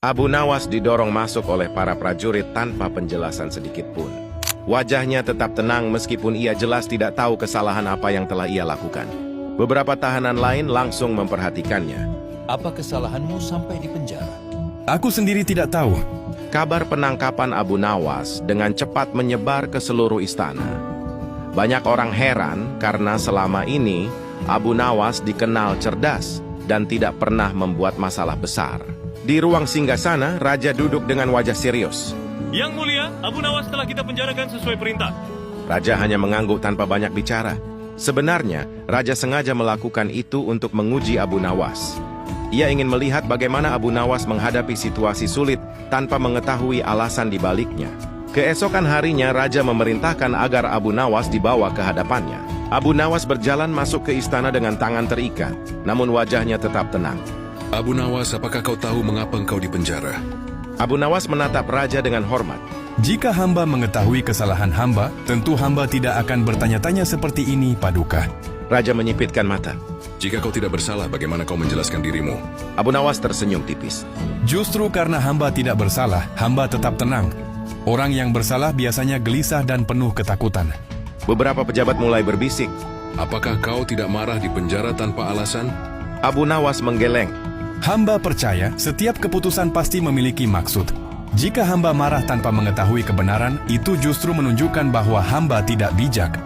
Abu Nawas didorong masuk oleh para prajurit tanpa penjelasan sedikit pun. Wajahnya tetap tenang meskipun ia jelas tidak tahu kesalahan apa yang telah ia lakukan. Beberapa tahanan lain langsung memperhatikannya. Apa kesalahanmu sampai di penjara? Aku sendiri tidak tahu. Kabar penangkapan Abu Nawas dengan cepat menyebar ke seluruh istana. Banyak orang heran karena selama ini Abu Nawas dikenal cerdas dan tidak pernah membuat masalah besar. Di ruang singgasana, Raja duduk dengan wajah serius. Yang mulia, Abu Nawas telah kita penjarakan sesuai perintah. Raja hanya mengangguk tanpa banyak bicara. Sebenarnya, Raja sengaja melakukan itu untuk menguji Abu Nawas. Ia ingin melihat bagaimana Abu Nawas menghadapi situasi sulit tanpa mengetahui alasan di baliknya. Keesokan harinya, Raja memerintahkan agar Abu Nawas dibawa ke hadapannya. Abu Nawas berjalan masuk ke istana dengan tangan terikat, namun wajahnya tetap tenang. Abu Nawas, apakah kau tahu mengapa engkau dipenjara? Abu Nawas menatap Raja dengan hormat. Jika hamba mengetahui kesalahan hamba, tentu hamba tidak akan bertanya-tanya seperti ini, Paduka. Raja menyipitkan mata. Jika kau tidak bersalah, bagaimana kau menjelaskan dirimu? Abu Nawas tersenyum tipis. Justru karena hamba tidak bersalah, hamba tetap tenang. Orang yang bersalah biasanya gelisah dan penuh ketakutan. Beberapa pejabat mulai berbisik. Apakah kau tidak marah di penjara tanpa alasan? Abu Nawas menggeleng. Hamba percaya setiap keputusan pasti memiliki maksud. Jika hamba marah tanpa mengetahui kebenaran, itu justru menunjukkan bahwa hamba tidak bijak.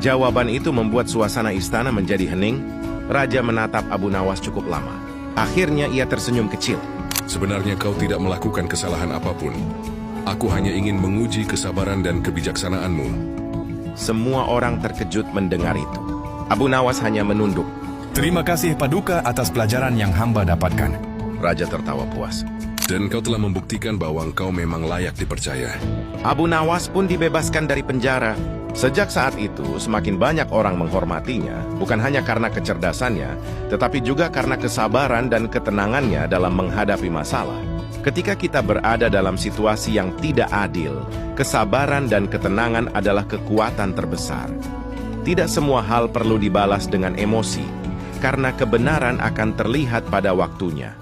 Jawaban itu membuat suasana istana menjadi hening. Raja menatap Abu Nawas cukup lama. Akhirnya ia tersenyum kecil. Sebenarnya kau tidak melakukan kesalahan apapun. Aku hanya ingin menguji kesabaran dan kebijaksanaanmu. Semua orang terkejut mendengar itu. Abu Nawas hanya menunduk. Terima kasih Paduka atas pelajaran yang hamba dapatkan. Raja tertawa puas. Dan kau telah membuktikan bahwa engkau memang layak dipercaya. Abu Nawas pun dibebaskan dari penjara. Sejak saat itu, semakin banyak orang menghormatinya, bukan hanya karena kecerdasannya, tetapi juga karena kesabaran dan ketenangannya dalam menghadapi masalah. Ketika kita berada dalam situasi yang tidak adil, kesabaran dan ketenangan adalah kekuatan terbesar. Tidak semua hal perlu dibalas dengan emosi, karena kebenaran akan terlihat pada waktunya.